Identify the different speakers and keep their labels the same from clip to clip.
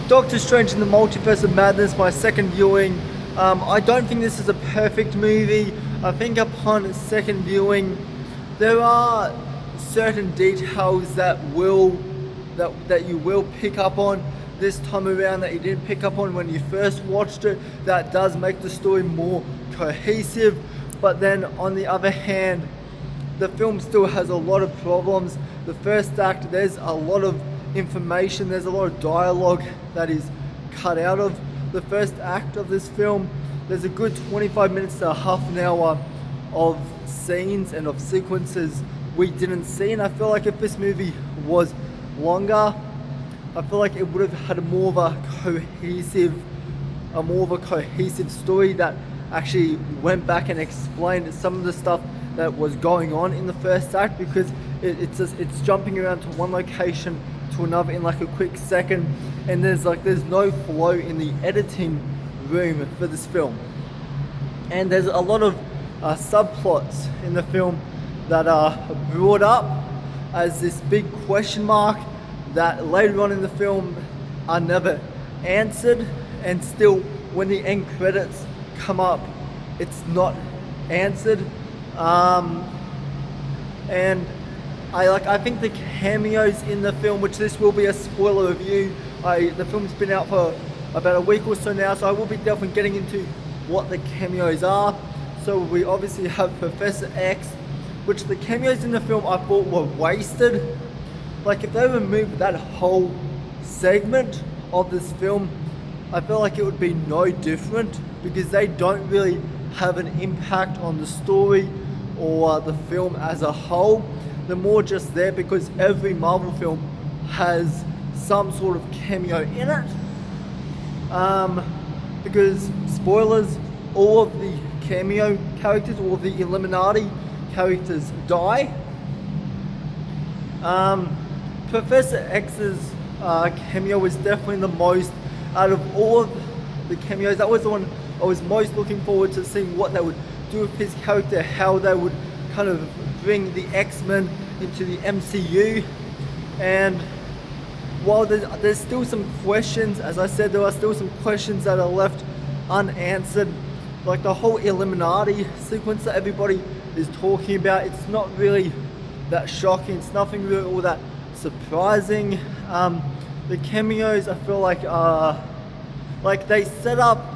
Speaker 1: Doctor Strange in the Multiverse of Madness, my second viewing. I don't think this is a perfect movie. I think upon second viewing, there are certain details that you will pick up on this time around that you didn't pick up on when you first watched it. That does make the story more cohesive. But then on the other hand, the film still has a lot of problems. The first act, there's a lot of information, there's a lot of dialogue that is cut out of the first act of this film. There's a good 25 minutes to half an hour of scenes and of sequences we didn't see, and I feel like if this movie was longer, I feel like it would have had more of a cohesive story that actually went back and explained some of the stuff that was going on in the first act, because it's jumping around to one location to another in like a quick second, and there's no flow in the editing room for this film. And there's a lot of subplots in the film that are brought up as this big question mark that later on in the film are never answered, and still when the end credits come up, it's not answered. And I think the cameos in the film, which this will be a spoiler review. The film's been out for about a week or so now, so I will be definitely getting into what the cameos are. So we obviously have Professor X, which the cameos in the film I thought were wasted. Like, if they removed that whole segment of this film, I feel like it would be no different, because they don't really have an impact on the story or the film as a whole. They're more just there because every Marvel film has some sort of cameo in it. Because, spoilers, all of the cameo characters, all of the Illuminati characters die. Professor X's cameo was definitely the most, out of all of the cameos, that was the one I was most looking forward to seeing what they would do with his character, how they would kind of bring the X-Men into the MCU. And while there's still some questions, as I said, there are still some questions that are left unanswered. Like the whole Illuminati sequence that everybody is talking about, it's not really that shocking, it's nothing really all that surprising. The cameos, I feel like they set up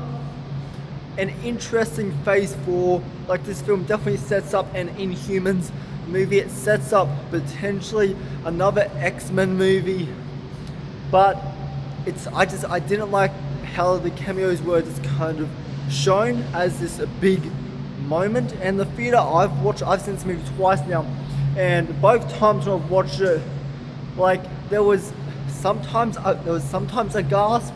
Speaker 1: an interesting phase 4. Like, this film definitely sets up an Inhumans movie, it sets up potentially another X-Men movie, but I didn't like how the cameos were just kind of shown as this big moment. And the theater I've seen this movie twice now, and both times when I've watched it, like, there was sometimes a gasp,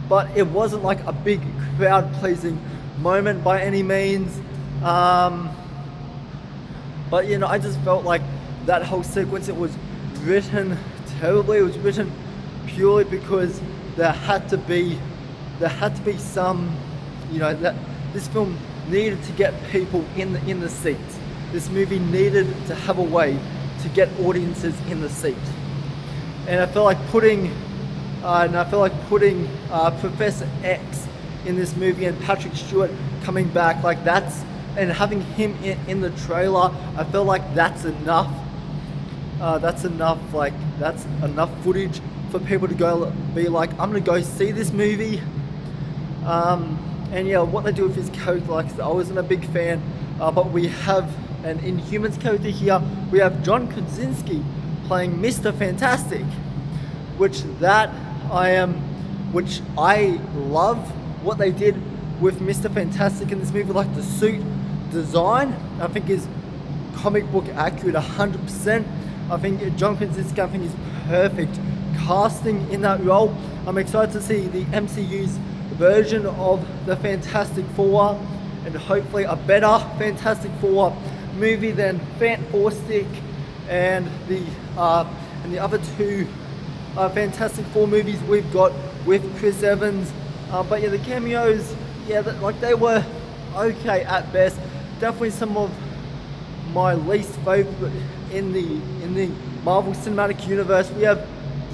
Speaker 1: but it wasn't like a big crowd pleasing moment by any means. But I just felt like that whole sequence, it was written terribly. It was written purely because there had to be some, that this film needed to get people in the seats. This movie needed to have a way to get audiences in the seat. And I feel like putting Professor X in this movie and Patrick Stewart coming back, like, and having him in the trailer, I feel like that's enough. That's enough footage for people to go be like, I'm gonna go see this movie. And yeah, what they do with his character, like, I wasn't a big fan, but we have an Inhumans character here. We have John Krasinski playing Mr. Fantastic, which I love what they did with Mr. Fantastic in this movie. Like, the suit design, I think, is comic book accurate 100%. I think John Krasinski, is perfect casting in that role. I'm excited to see the MCU's version of the Fantastic Four, and hopefully a better Fantastic Four movie than Fantastic and the other two Fantastic Four movies we've got with Chris Evans. But yeah, the cameos, they were okay at best. Definitely some of my least favorite in the Marvel Cinematic Universe. We have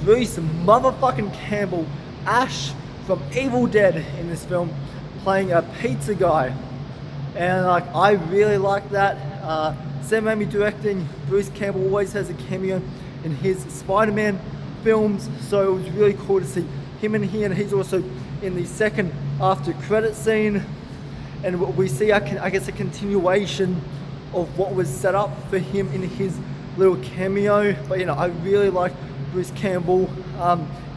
Speaker 1: Bruce motherfucking Campbell Ash from Evil Dead in this film, playing a pizza guy. And like, I really like that. Sam Raimi directing, Bruce Campbell always has a cameo in his Spider-Man films, so it was really cool to see him in here, and he's also in the second after credit scene, and we see, I guess, a continuation of what was set up for him in his little cameo. But you know, I really like Bruce Campbell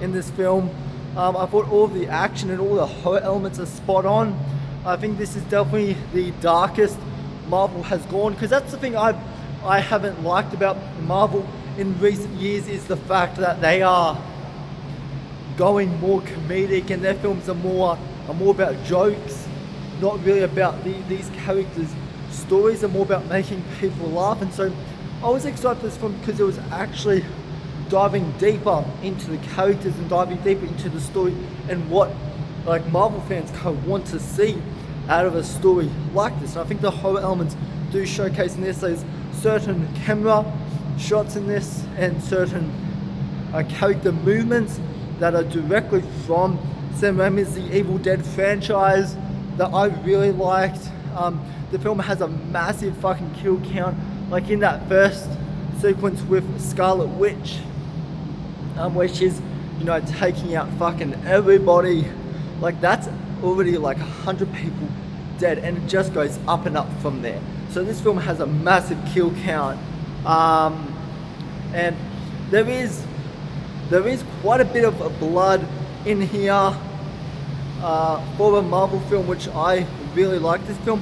Speaker 1: in this film. I thought all of the action and all the horror elements are spot on. I think this is definitely the darkest Marvel has gone, because that's the thing I haven't liked about Marvel in recent years, is the fact that they are going more comedic, and their films are more about jokes, not really about these characters' stories, are more about making people laugh. And so I was excited for this film because it was actually diving deeper into the characters and diving deeper into the story and what like Marvel fans kind of want to see out of a story like this. And I think the horror elements do showcase in this. There's certain camera shots in this and certain character movements that are directly from Sam Raimi's The Evil Dead franchise that I really liked. The film has a massive fucking kill count, like in that first sequence with Scarlet Witch, where she's, you know, taking out fucking everybody. Like, that's already like 100 people dead, and it just goes up and up from there. So this film has a massive kill count, and there is quite a bit of blood in here for a Marvel film, which I really like. This film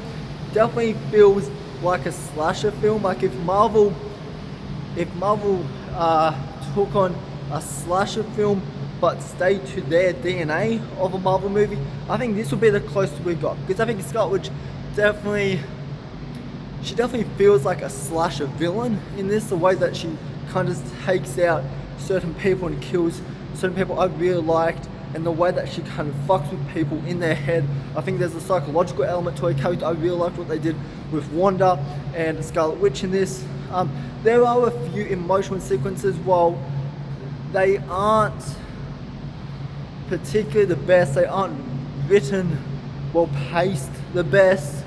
Speaker 1: definitely feels like a slasher film. Like if Marvel took on a slasher film but stayed to their DNA of a Marvel movie, I think this would be the closest we got. Because I think Scarlet Witch definitely feels like a slasher villain in this. The way that she kind of takes out certain people and kills certain people I really liked, and the way that she kind of fucks with people in their head. I think there's a psychological element to her character. I really liked what they did with Wanda and Scarlet Witch in this. There are a few emotional sequences, while they aren't particularly the best, they aren't written well paced the best.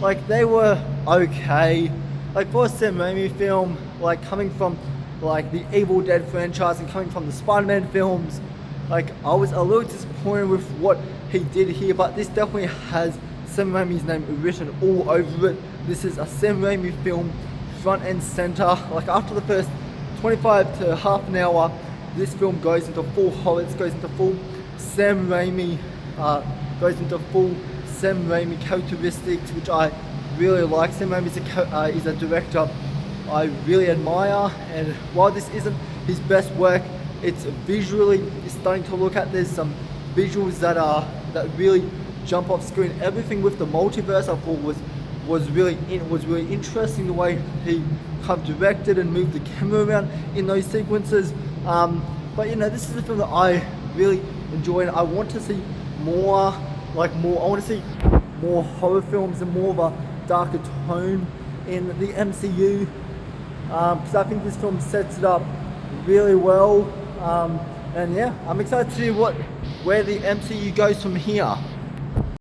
Speaker 1: Like, they were okay. Like, for a Sam Raimi film, like coming from like the Evil Dead franchise and coming from the Spider-Man films, like I was a little disappointed with what he did here, but this definitely has Sam Raimi's name written all over it. This is a Sam Raimi film, front and center. Like, after the first 25 to half an hour, this film goes into full horror. It goes into full Sam Raimi, characteristics, which I really like. Sam Raimi is a director I really admire, and while this isn't his best work, it's visually starting to look at. There's some visuals that really jump off screen. Everything with the multiverse I thought was really interesting, the way he kind of directed and moved the camera around in those sequences. But you know, this is a film that I really enjoy, and I want to see more. I want to see more horror films and more of a darker tone in the MCU, because I think this film sets it up really well. And yeah, I'm excited to see where the MCU goes from here.